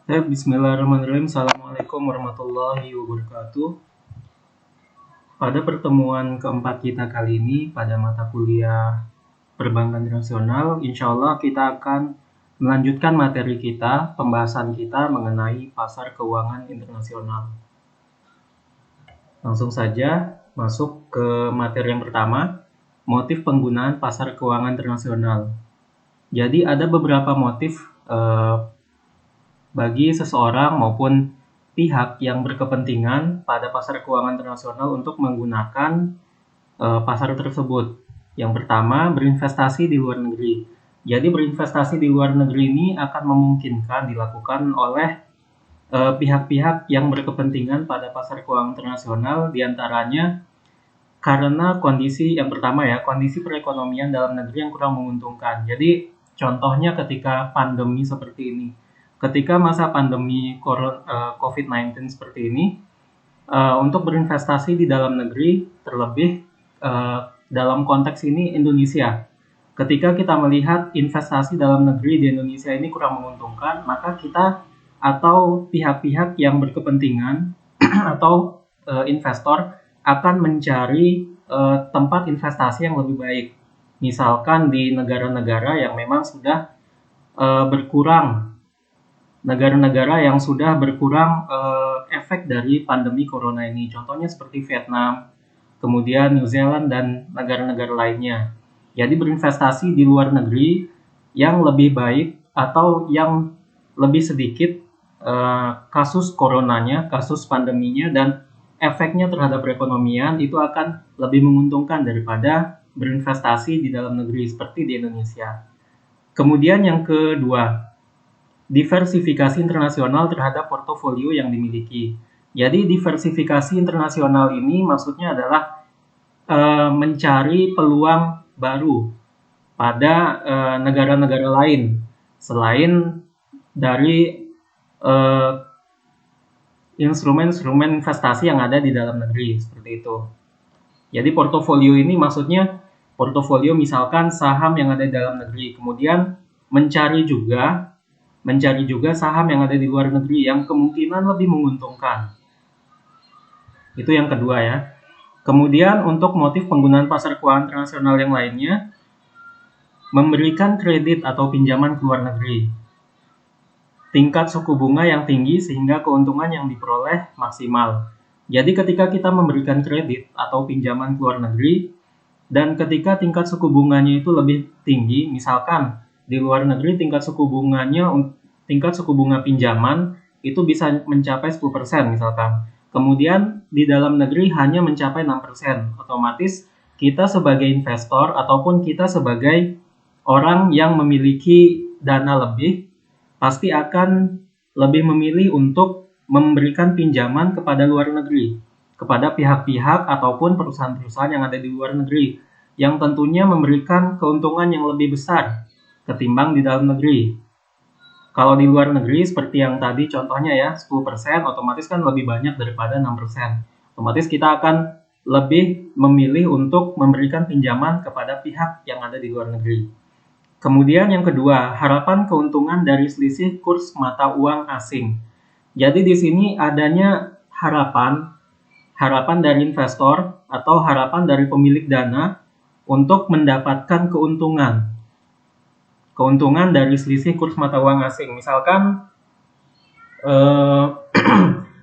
Bismillahirrahmanirrahim. Assalamualaikum warahmatullahi wabarakatuh. Pada pertemuan keempat kita kali ini pada mata kuliah Perbankan Internasional, insya Allah kita akan melanjutkan materi kita, pembahasan kita mengenai pasar keuangan internasional. Langsung saja masuk ke materi yang pertama, motif penggunaan pasar keuangan internasional. Jadi ada beberapa motif bagi seseorang maupun pihak yang berkepentingan pada pasar keuangan internasional untuk menggunakan pasar tersebut. Yang pertama, berinvestasi di luar negeri. Jadi berinvestasi di luar negeri ini akan memungkinkan dilakukan oleh pihak-pihak yang berkepentingan pada pasar keuangan internasional, diantaranya karena kondisi yang pertama ya, kondisi perekonomian dalam negeri yang kurang menguntungkan. Jadi contohnya ketika pandemi seperti ini. Ketika masa pandemi COVID-19 seperti ini, untuk berinvestasi di dalam negeri, terlebih dalam konteks ini Indonesia. Ketika kita melihat investasi dalam negeri di Indonesia ini kurang menguntungkan, maka kita atau pihak-pihak yang berkepentingan atau investor akan mencari tempat investasi yang lebih baik. Misalkan di negara-negara yang memang sudah berkurang, negara-negara yang sudah berkurang efek dari pandemi corona ini. Contohnya seperti Vietnam, kemudian New Zealand, dan negara-negara lainnya. Jadi berinvestasi di luar negeri yang lebih baik atau yang lebih sedikit kasus coronanya, kasus pandeminya, dan efeknya terhadap perekonomian itu akan lebih menguntungkan daripada berinvestasi di dalam negeri seperti di Indonesia. Kemudian yang kedua, diversifikasi internasional terhadap portofolio yang dimiliki. Jadi diversifikasi internasional ini maksudnya adalah mencari peluang baru pada negara-negara lain selain dari instrumen-instrumen investasi yang ada di dalam negeri, seperti itu. Jadi portofolio ini maksudnya portofolio misalkan saham yang ada di dalam negeri, kemudian mencari juga saham yang ada di luar negeri yang kemungkinan lebih menguntungkan. Itu yang kedua ya. Kemudian untuk motif penggunaan pasar keuangan internasional yang lainnya, memberikan kredit atau pinjaman ke luar negeri. Tingkat suku bunga yang tinggi sehingga keuntungan yang diperoleh maksimal. Jadi ketika kita memberikan kredit atau pinjaman ke luar negeri, dan ketika tingkat suku bunganya itu lebih tinggi, misalkan di luar negeri tingkat suku bunga pinjaman itu bisa mencapai 10% misalkan. Kemudian di dalam negeri hanya mencapai 6%. Otomatis kita sebagai investor ataupun kita sebagai orang yang memiliki dana lebih pasti akan lebih memilih untuk memberikan pinjaman kepada luar negeri, kepada pihak-pihak ataupun perusahaan-perusahaan yang ada di luar negeri, yang tentunya memberikan keuntungan yang lebih besar ketimbang di dalam negeri. Kalau di luar negeri seperti yang tadi contohnya ya, 10%, otomatis kan lebih banyak daripada 6%. Otomatis kita akan lebih memilih untuk memberikan pinjaman kepada pihak yang ada di luar negeri. Kemudian yang kedua, harapan keuntungan dari selisih kurs mata uang asing. Jadi di sini adanya harapan dari investor atau harapan dari pemilik dana untuk mendapatkan keuntungan dari selisih kurs mata uang asing. Misalkan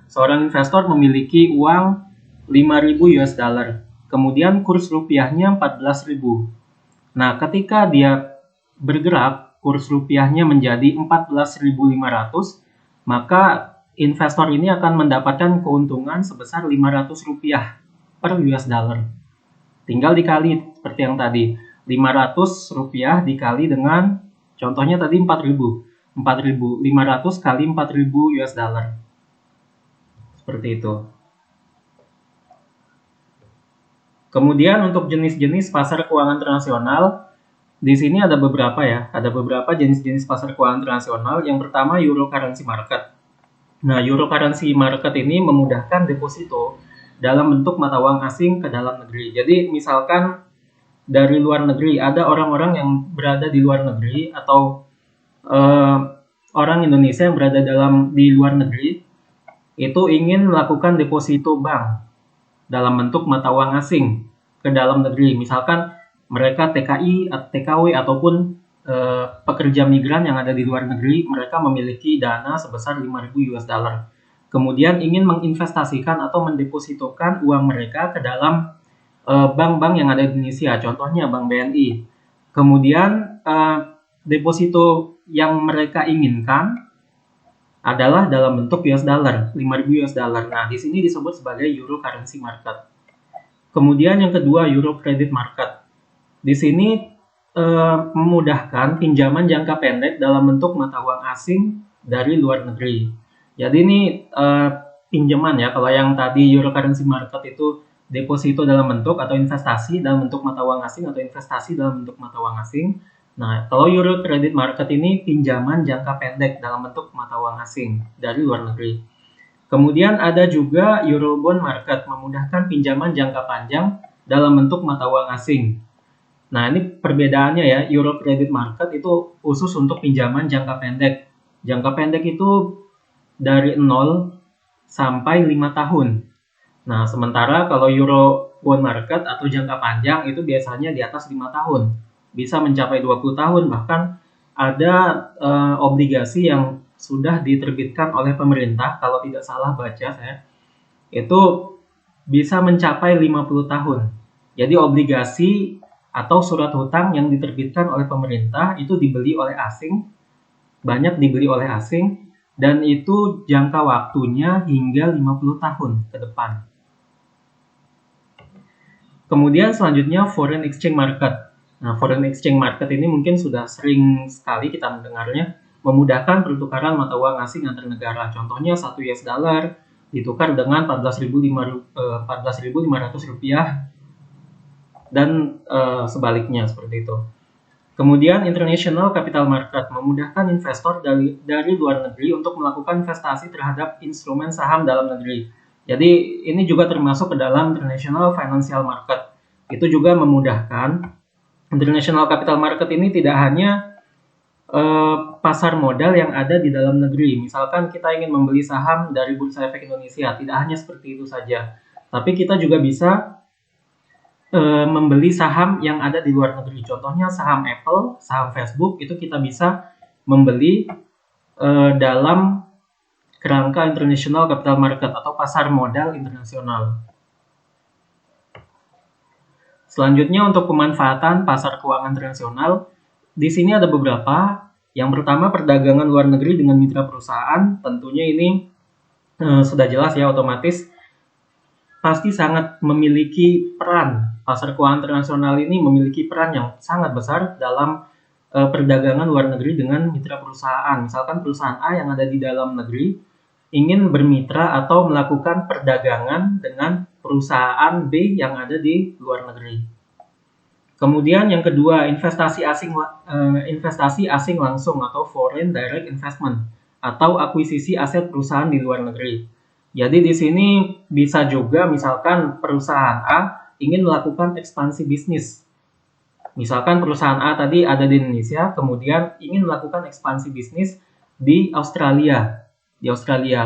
seorang investor memiliki uang 5.000 US dollar, kemudian kurs rupiahnya 14.000. Nah, ketika dia bergerak kurs rupiahnya menjadi 14.500, maka investor ini akan mendapatkan keuntungan sebesar 500 rupiah per US dollar. Tinggal dikali seperti yang tadi, 500 rupiah dikali dengan contohnya tadi 4.000, 500 kali 4.000 US dollar. Seperti itu. Kemudian untuk jenis-jenis pasar keuangan internasional, di sini ada beberapa ya, ada beberapa jenis-jenis pasar keuangan internasional. Yang pertama Euro Currency Market. Nah, Euro Currency Market ini memudahkan deposito dalam bentuk mata uang asing ke dalam negeri. Jadi misalkan dari luar negeri, ada orang-orang yang berada di luar negeri atau orang Indonesia yang berada di luar negeri itu ingin melakukan deposito bank dalam bentuk mata uang asing ke dalam negeri. Misalkan mereka TKI, TKW ataupun pekerja migran yang ada di luar negeri, mereka memiliki dana sebesar 5.000 US dollar. Kemudian ingin menginvestasikan atau mendepositokan uang mereka ke dalam bank-bank yang ada di Indonesia, contohnya Bank BNI. Kemudian deposito yang mereka inginkan adalah dalam bentuk US dollar, 5.000 US dollar. Nah, di sini disebut sebagai Euro Currency Market. Kemudian yang kedua, Euro Credit Market. Di sini memudahkan pinjaman jangka pendek dalam bentuk mata uang asing dari luar negeri. Jadi ini pinjaman ya, kalau yang tadi Euro Currency Market itu deposito dalam bentuk atau investasi dalam bentuk mata uang asing atau investasi dalam bentuk mata uang asing. Nah, kalau Euro Credit Market ini pinjaman jangka pendek dalam bentuk mata uang asing dari luar negeri. Kemudian ada juga Eurobond Market, memudahkan pinjaman jangka panjang dalam bentuk mata uang asing. Nah, ini perbedaannya ya, Euro Credit Market itu khusus untuk pinjaman jangka pendek. Jangka pendek itu dari 0 sampai 5 tahun. Nah, sementara kalau Euro Bond Market atau jangka panjang itu biasanya di atas 5 tahun. Bisa mencapai 20 tahun, bahkan ada obligasi yang sudah diterbitkan oleh pemerintah, kalau tidak salah baca saya, itu bisa mencapai 50 tahun. Jadi obligasi atau surat hutang yang diterbitkan oleh pemerintah itu dibeli oleh asing, banyak dibeli oleh asing, dan itu jangka waktunya hingga 50 tahun ke depan. Kemudian selanjutnya Foreign Exchange Market. Nah, Foreign Exchange Market ini mungkin sudah sering sekali kita mendengarnya, memudahkan pertukaran mata uang asing antar negara. Contohnya 1 US dollar ditukar dengan 14.500 rupiah dan sebaliknya seperti itu. Kemudian International Capital Market, memudahkan investor dari luar negeri untuk melakukan investasi terhadap instrumen saham dalam negeri. Jadi ini juga termasuk ke dalam International Financial Market. Itu juga memudahkan. International Capital Market ini tidak hanya pasar modal yang ada di dalam negeri. Misalkan kita ingin membeli saham dari Bursa Efek Indonesia, tidak hanya seperti itu saja. Tapi kita juga bisa membeli saham yang ada di luar negeri. Contohnya saham Apple, saham Facebook, itu kita bisa membeli dalam kerangka International Capital Market atau pasar modal internasional. Selanjutnya untuk pemanfaatan pasar keuangan internasional, di sini ada beberapa. Yang pertama, perdagangan luar negeri dengan mitra perusahaan. Tentunya ini sudah jelas ya, otomatis pasti sangat memiliki peran. Pasar keuangan internasional ini memiliki peran yang sangat besar dalam perdagangan luar negeri dengan mitra perusahaan. Misalkan perusahaan A yang ada di dalam negeri ingin bermitra atau melakukan perdagangan dengan perusahaan B yang ada di luar negeri. Kemudian yang kedua, investasi asing langsung atau foreign direct investment atau akuisisi aset perusahaan di luar negeri. Jadi di sini bisa juga misalkan perusahaan A ingin melakukan ekspansi bisnis. Misalkan perusahaan A tadi ada di Indonesia, kemudian ingin melakukan ekspansi bisnis di Australia.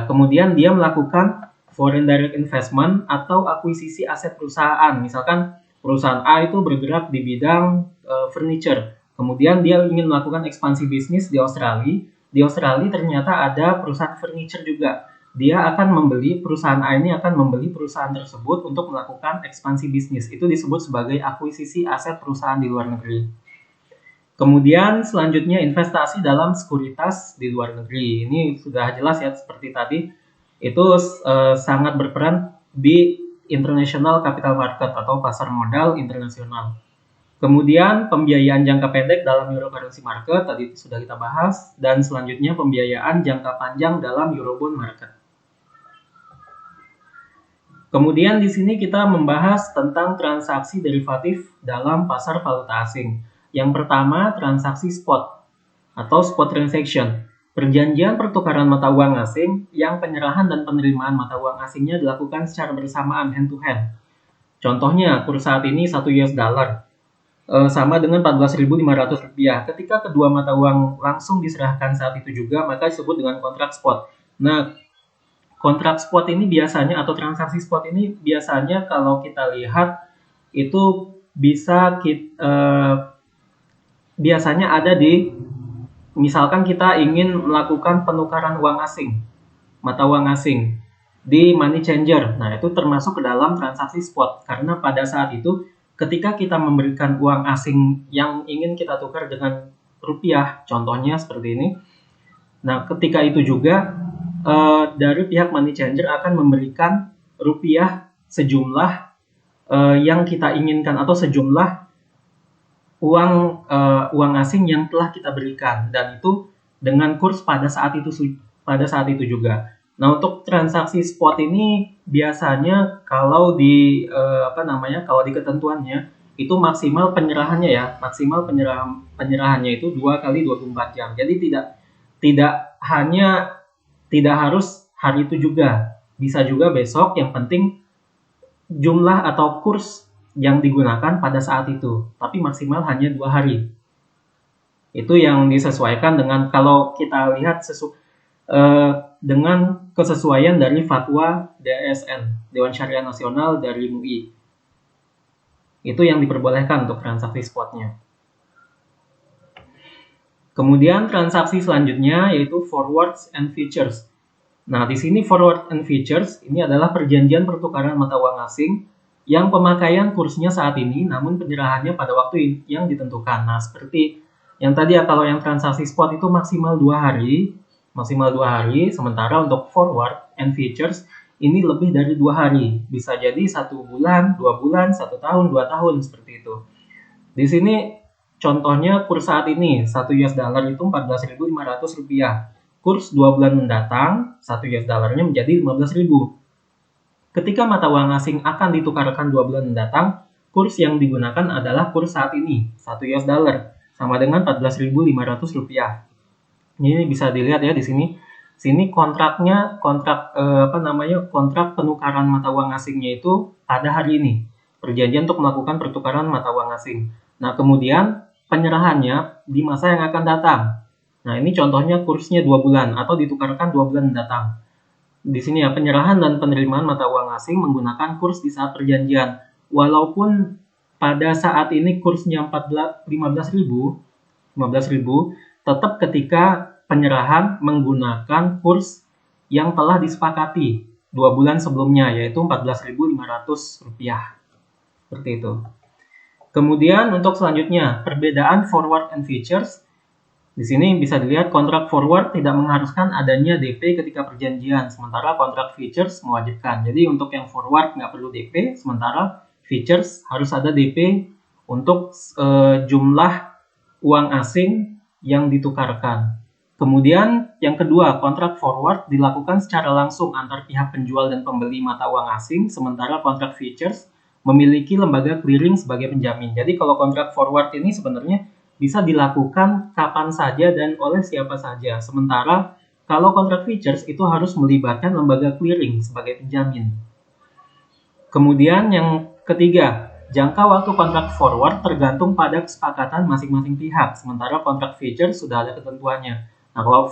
Kemudian dia melakukan foreign direct investment atau akuisisi aset perusahaan. Misalkan perusahaan A itu bergerak di bidang furniture. Kemudian dia ingin melakukan ekspansi bisnis di Australia. Di Australia ternyata ada perusahaan furniture juga. Perusahaan A ini akan membeli perusahaan tersebut untuk melakukan ekspansi bisnis. Itu disebut sebagai akuisisi aset perusahaan di luar negeri. Kemudian selanjutnya investasi dalam sekuritas di luar negeri. Ini sudah jelas ya, seperti tadi. Itu sangat berperan di International Capital Market atau pasar modal internasional. Kemudian pembiayaan jangka pendek dalam Euro Currency Market, tadi sudah kita bahas. Dan selanjutnya pembiayaan jangka panjang dalam Eurobond Market. Kemudian di sini kita membahas tentang transaksi derivatif dalam pasar valuta asing. Yang pertama, transaksi spot atau spot transaction. Perjanjian pertukaran mata uang asing yang penyerahan dan penerimaan mata uang asingnya dilakukan secara bersamaan hand to hand. Contohnya, kurs saat ini 1 US dollar. sama dengan Rp14.500. Ketika kedua mata uang langsung diserahkan saat itu juga, maka disebut dengan kontrak spot. Nah, kontrak spot ini biasanya, atau transaksi spot ini biasanya kalau kita lihat itu bisa biasanya ada di, misalkan kita ingin melakukan penukaran uang asing, mata uang asing di money changer. Nah, itu termasuk ke dalam transaksi spot, karena pada saat itu ketika kita memberikan uang asing yang ingin kita tukar dengan rupiah, contohnya seperti ini. Nah, ketika itu juga dari pihak money changer akan memberikan rupiah sejumlah yang kita inginkan, atau sejumlah uang asing yang telah kita berikan, dan itu dengan kurs pada saat itu juga. Nah, untuk transaksi spot ini biasanya kalau di kalau di ketentuannya itu maksimal penyerahannya itu 2 kali 24 jam. Jadi tidak harus hari itu juga, bisa juga besok, yang penting jumlah atau kurs yang digunakan pada saat itu, tapi maksimal hanya 2 hari. Itu yang disesuaikan dengan, kalau kita lihat dengan kesesuaian dari fatwa DSN, Dewan Syariah Nasional dari MUI. Itu yang diperbolehkan untuk transaksi spotnya. Kemudian transaksi selanjutnya yaitu forwards and futures. Nah, di sini forward and futures ini adalah perjanjian pertukaran mata uang asing yang pemakaian kursnya saat ini, namun penyerahannya pada waktu yang ditentukan. Nah, seperti yang tadi ya, kalau yang transaksi spot itu maksimal 2 hari, sementara untuk forward and futures ini lebih dari 2 hari, bisa jadi 1 bulan, 2 bulan, 1 tahun, 2 tahun, seperti itu. Di sini contohnya kurs saat ini, 1 US dollar itu Rp14.500. Kurs 2 bulan mendatang, 1 US dollarnya menjadi 15.000. Ketika mata uang asing akan ditukarkan 2 bulan mendatang, kurs yang digunakan adalah kurs saat ini, 1 US dollar, sama dengan Rp14.500. Ini bisa dilihat ya di sini. Sini kontrak penukaran mata uang asingnya itu pada hari ini. Perjanjian untuk melakukan pertukaran mata uang asing. Nah, kemudian penyerahannya di masa yang akan datang. Nah, ini contohnya kursnya 2 bulan atau ditukarkan 2 bulan mendatang. Di sini ya, penyerahan dan penerimaan mata uang asing menggunakan kurs di saat perjanjian. Walaupun pada saat ini kursnya 15.000, tetap ketika penyerahan menggunakan kurs yang telah disepakati 2 bulan sebelumnya, yaitu Rp14.500. Seperti itu. Kemudian untuk selanjutnya, perbedaan forward and futures. Di sini bisa dilihat kontrak forward tidak mengharuskan adanya DP ketika perjanjian, sementara kontrak futures mewajibkan. Jadi untuk yang forward nggak perlu DP, sementara futures harus ada DP untuk jumlah uang asing yang ditukarkan. Kemudian yang kedua, kontrak forward dilakukan secara langsung antar pihak penjual dan pembeli mata uang asing, sementara kontrak futures memiliki lembaga clearing sebagai penjamin. Jadi kalau kontrak forward ini sebenarnya bisa dilakukan kapan saja dan oleh siapa saja. Sementara kalau kontrak futures itu harus melibatkan lembaga clearing sebagai penjamin. Kemudian yang ketiga, jangka waktu kontrak forward tergantung pada kesepakatan masing-masing pihak. Sementara kontrak futures sudah ada ketentuannya. Nah, kalau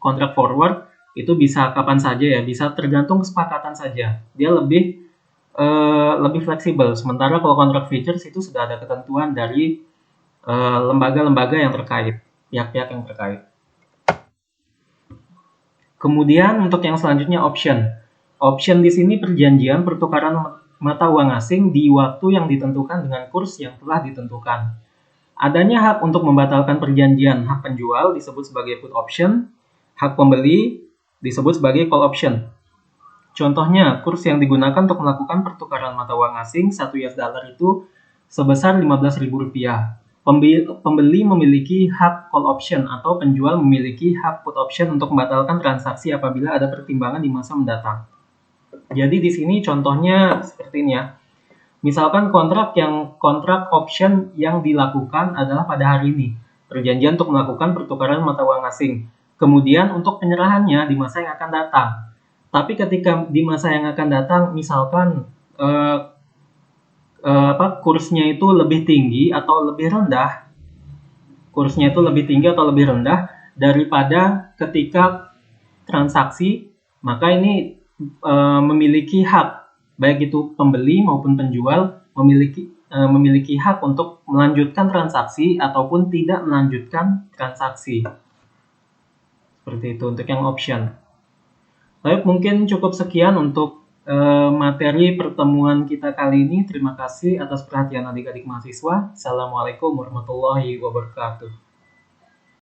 kontrak forward itu bisa kapan saja ya, bisa tergantung kesepakatan saja. Dia lebih fleksibel. Sementara kalau kontrak futures itu sudah ada ketentuan dari lembaga-lembaga yang terkait, pihak-pihak yang terkait. Kemudian untuk yang selanjutnya option. Option di sini perjanjian pertukaran mata uang asing di waktu yang ditentukan dengan kurs yang telah ditentukan. Adanya hak untuk membatalkan perjanjian hak penjual disebut sebagai put option, hak pembeli disebut sebagai call option. Contohnya, kurs yang digunakan untuk melakukan pertukaran mata uang asing 1 US dollar itu sebesar Rp15.000. Pembeli memiliki hak call option atau penjual memiliki hak put option untuk membatalkan transaksi apabila ada pertimbangan di masa mendatang. Jadi di sini contohnya seperti ini ya. Misalkan kontrak option yang dilakukan adalah pada hari ini. Perjanjian untuk melakukan pertukaran mata uang asing. Kemudian untuk penyerahannya di masa yang akan datang. Tapi ketika di masa yang akan datang, misalkan kursnya itu lebih tinggi atau lebih rendah, daripada ketika transaksi, maka ini memiliki hak, baik itu pembeli maupun penjual memiliki hak untuk melanjutkan transaksi ataupun tidak melanjutkan transaksi. Seperti itu untuk yang option. Baik, mungkin cukup sekian untuk materi pertemuan kita kali ini. Terima kasih atas perhatian adik-adik mahasiswa. Assalamualaikum warahmatullahi wabarakatuh.